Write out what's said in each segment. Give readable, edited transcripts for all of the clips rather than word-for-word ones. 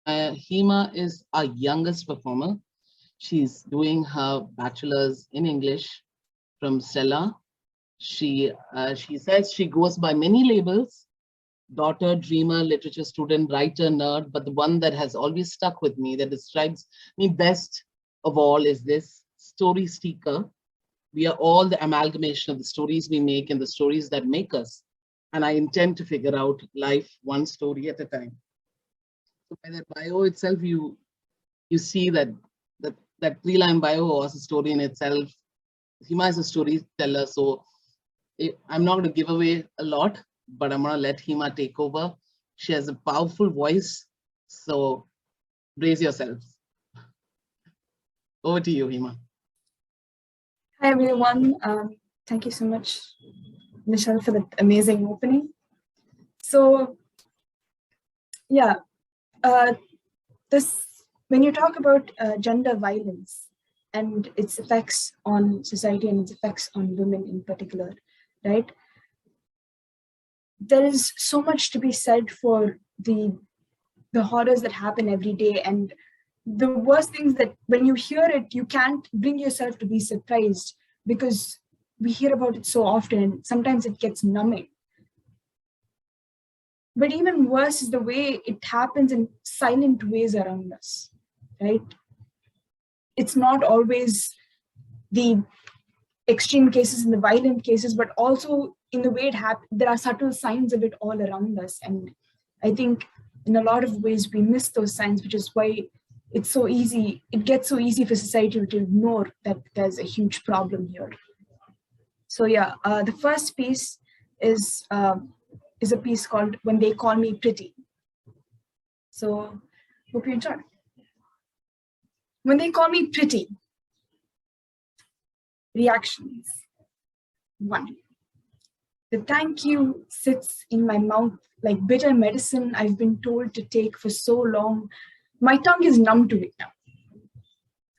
Hima is our youngest performer. She's doing her bachelor's in English from Stella. She says she goes by many labels: daughter, dreamer, literature student, writer, nerd. But the one that has always stuck with me, that describes me best of all, is this: story seeker. We are all the amalgamation of the stories we make and the stories that make us. And I intend to figure out life one story at a time. So by that bio itself, you see that 3-line bio was a story in itself. Hima is a storyteller, so I'm not going to give away a lot, but I'm going to let Hima take over. She has a powerful voice, so brace yourselves. Over to you, Hima. Hi, everyone. Thank you so much, Michelle, for that amazing opening. So, yeah, when you talk about gender violence and its effects on society and its effects on women in particular, right? There is so much to be said for the horrors that happen every day, and the worst things that when you hear it, you can't bring yourself to be surprised because we hear about it so often and sometimes it gets numbing. But even worse is the way it happens in silent ways around us, right? It's not always the extreme cases and the violent cases, but also in the way it happens, there are subtle signs of it all around us. And I think in a lot of ways we miss those signs, which is why it's so easy, it gets so easy for society to ignore that there's a huge problem here. So yeah, the first piece is a piece called When They Call Me Pretty. So hope you enjoy. When they call me pretty. Reactions. 1. The thank you sits in my mouth like bitter medicine I've been told to take for so long. My tongue is numb to it now.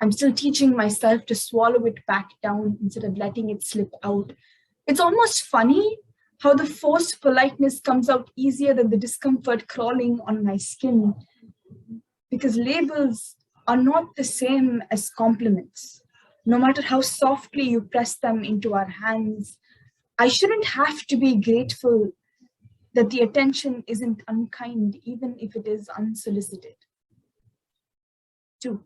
I'm still teaching myself to swallow it back down instead of letting it slip out. It's almost funny how the forced politeness comes out easier than the discomfort crawling on my skin, because labels are not the same as compliments. No matter how softly you press them into our hands, I shouldn't have to be grateful that the attention isn't unkind, even if it is unsolicited. 2.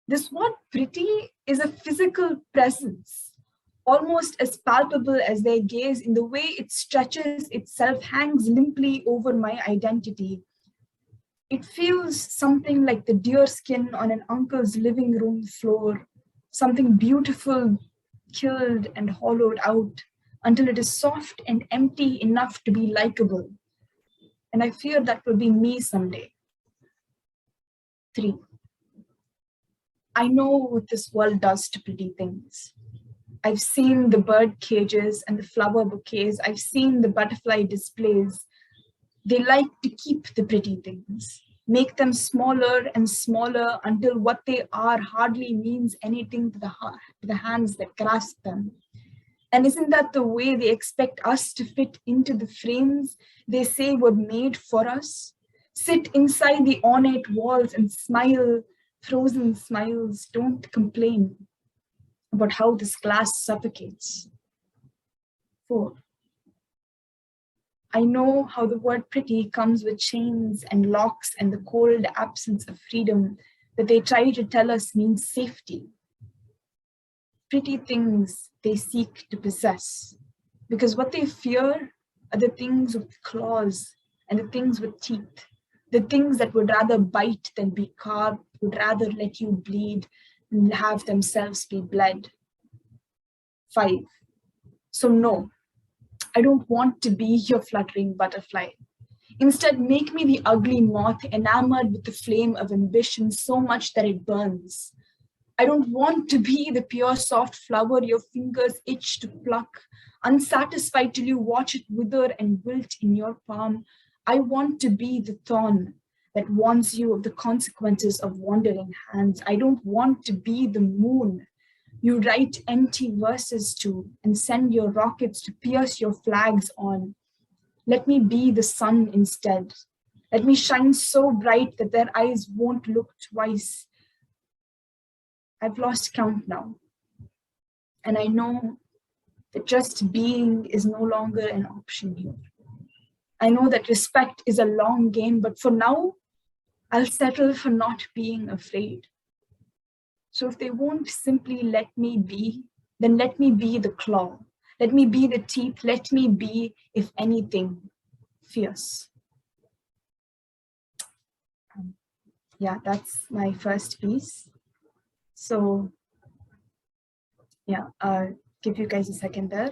This word pretty is a physical presence, almost as palpable as their gaze in the way it stretches itself, hangs limply over my identity. It feels something like the deer skin on an uncle's living room floor, something beautiful, killed and hollowed out until it is soft and empty enough to be likable. And I fear that will be me someday. 3. I know what this world does to pretty things. I've seen the bird cages and the flower bouquets. I've seen the butterfly displays. They like to keep the pretty things, make them smaller and smaller until what they are hardly means anything to the hands that grasp them. And isn't that the way they expect us to fit into the frames they say were made for us? Sit inside the ornate walls and smile, frozen smiles. Don't complain about how this glass suffocates. 4. I know how the word pretty comes with chains and locks and the cold absence of freedom that they try to tell us means safety. Pretty things they seek to possess, because what they fear are the things with claws and the things with teeth, the things that would rather bite than be carved, would rather let you bleed and have themselves be bled. 5. So no, I don't want to be your fluttering butterfly. Instead, make me the ugly moth enamored with the flame of ambition so much that it burns. I don't want to be the pure soft flower your fingers itch to pluck, unsatisfied till you watch it wither and wilt in your palm. I want to be the thorn that warns you of the consequences of wandering hands. I don't want to be the moon you write empty verses to and send your rockets to pierce your flags on. Let me be the sun instead, Let me shine so bright that their eyes won't look twice. I've lost count now. And I know that just being is no longer an option here. I know that respect is a long game, but for now, I'll settle for not being afraid. So if they won't simply let me be, then let me be the claw. Let me be the teeth. Let me be, if anything, fierce. Yeah, that's my first piece. So yeah, give you guys a second there.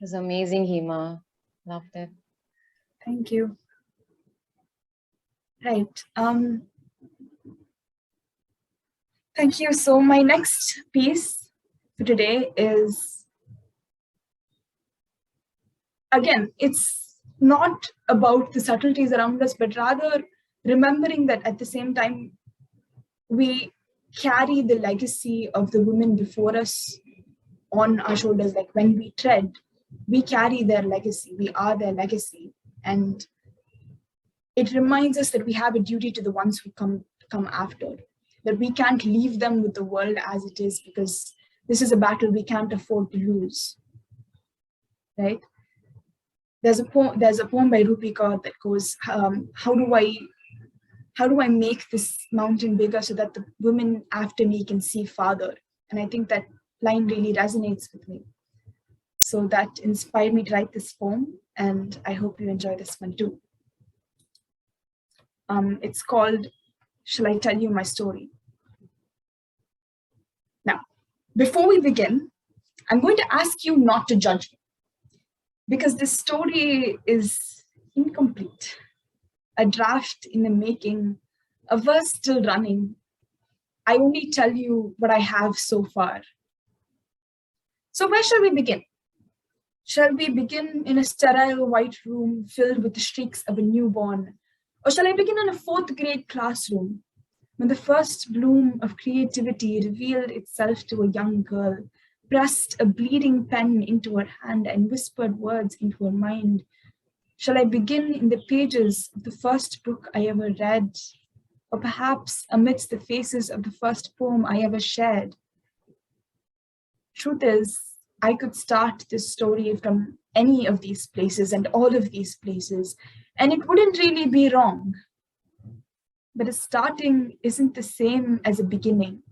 It was amazing, Hima. Loved it. Thank you. Right. Thank you. So my next piece for today is, again, it's not about the subtleties around us, but rather remembering that at the same time, we carry the legacy of the women before us on our shoulders. Like when we tread, we carry their legacy. We are their legacy. And it reminds us that we have a duty to the ones who come after, that we can't leave them with the world as it is, because this is a battle we can't afford to lose, right? There's a poem by Rupi Kaur that goes, how do I make this mountain bigger so that the women after me can see farther? And I think that line really resonates with me. So that inspired me to write this poem, and I hope you enjoy this one too. It's called, Shall I Tell You My Story? Now, before we begin, I'm going to ask you not to judge me, because this story is incomplete. A draft in the making, a verse still running. I only tell you what I have so far. So where shall we begin? Shall we begin in a sterile white room filled with the shrieks of a newborn? Or shall I begin in a 4th grade classroom when the first bloom of creativity revealed itself to a young girl, pressed a bleeding pen into her hand and whispered words into her mind? Shall I begin in the pages of the first book I ever read? Or perhaps amidst the faces of the first poem I ever shared? Truth is, I could start this story from any of these places and all of these places, and it wouldn't really be wrong. But a starting isn't the same as a beginning,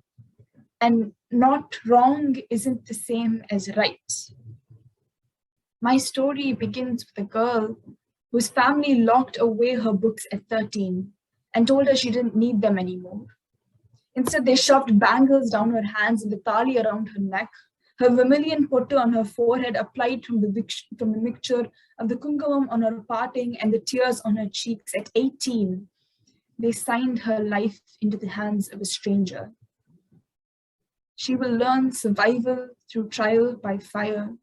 and not wrong isn't the same as right. My story begins with a girl whose family locked away her books at 13 and told her she didn't need them anymore. Instead, they shoved bangles down her hands and the tali around her neck, her vermilion pottu on her forehead applied from the mixture of the kumkumam on her parting and the tears on her cheeks. At 18, they signed her life into the hands of a stranger. She will learn survival through trial by fire.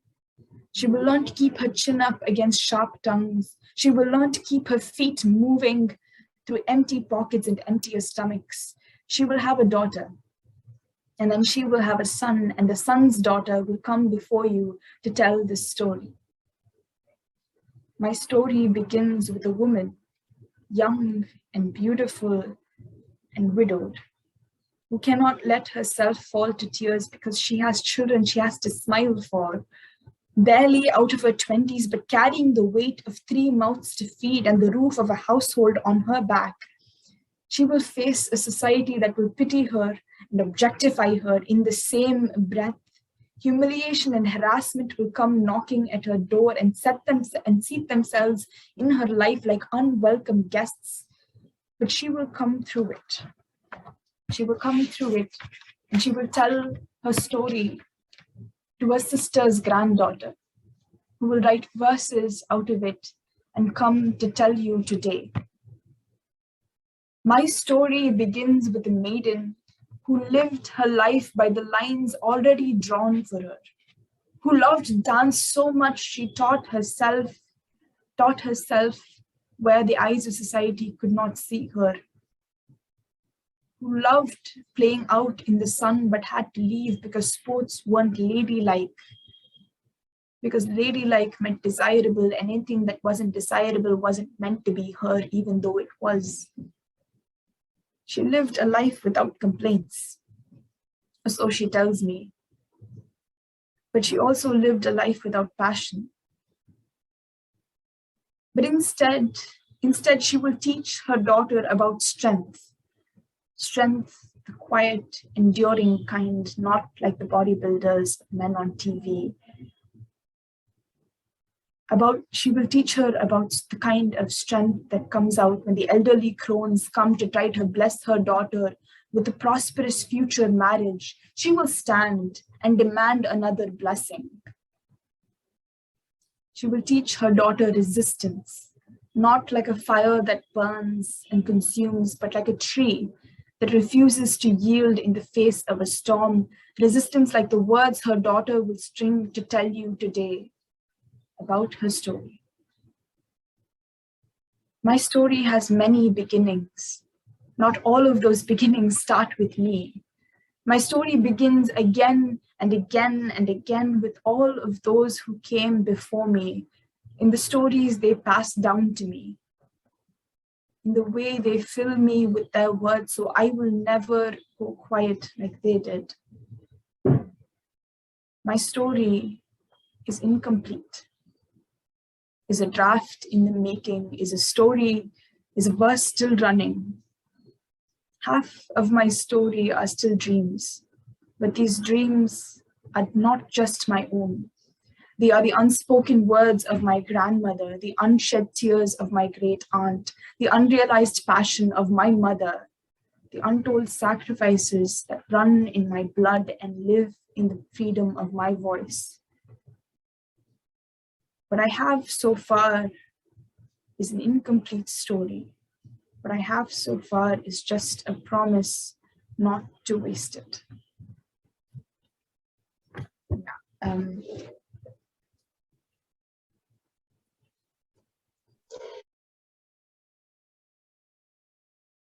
She will learn to keep her chin up against sharp tongues. She will learn to keep her feet moving through empty pockets and emptier stomachs. She will have a daughter, and then she will have a son, and the son's daughter will come before you to tell this story. My story begins with a woman, young and beautiful and widowed, who cannot let herself fall to tears because she has children she has to smile for, barely out of her 20s, but carrying the weight of 3 mouths to feed and the roof of a household on her back. She will face a society that will pity her and objectify her in the same breath. Humiliation and harassment will come knocking at her door and seat themselves in her life like unwelcome guests. But she will come through it. She will come through it, and she will tell her story to her sister's granddaughter, who will write verses out of it and come to tell you today. My story begins with a maiden who lived her life by the lines already drawn for her, who loved dance so much she taught herself where the eyes of society could not see her, who loved playing out in the sun but had to leave because sports weren't ladylike, because ladylike meant desirable, and anything that wasn't desirable wasn't meant to be her, even though it was. She lived a life without complaints, or so she tells me. But she also lived a life without passion. But instead she will teach her daughter about strength. Strength, the quiet, enduring kind, not like the bodybuilders, men on TV. She will teach her about the kind of strength that comes out when the elderly crones come to try to bless her daughter with a prosperous future marriage. She will stand and demand another blessing. She will teach her daughter resistance, not like a fire that burns and consumes, but like a tree that refuses to yield in the face of a storm. Resistance like the words her daughter will string to tell you today about her story. My story has many beginnings. Not all of those beginnings start with me. My story begins again and again and again with all of those who came before me, in the stories they passed down to me, in the way they fill me with their words so I will never go quiet like they did. My story is incomplete, is a draft in the making, is a story, is a verse still running. Half of my story are still dreams, but these dreams are not just my own. They are the unspoken words of my grandmother, the unshed tears of my great aunt, the unrealized passion of my mother, the untold sacrifices that run in my blood and live in the freedom of my voice. What I have so far is an incomplete story. What I have so far is just a promise not to waste it.